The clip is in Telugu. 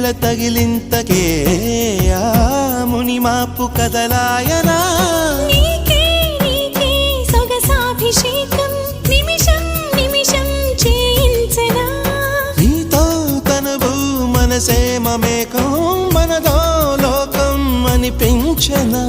గుండెల తగిలింతకే ఆ ముని మాపు కదలాయనా నీకే నీకే సొగసాభిషేకం నిమిషం నిమిషం చేయించనా నీతో తనువు మనసే మమేకం మనదో లోకం అనిపించనా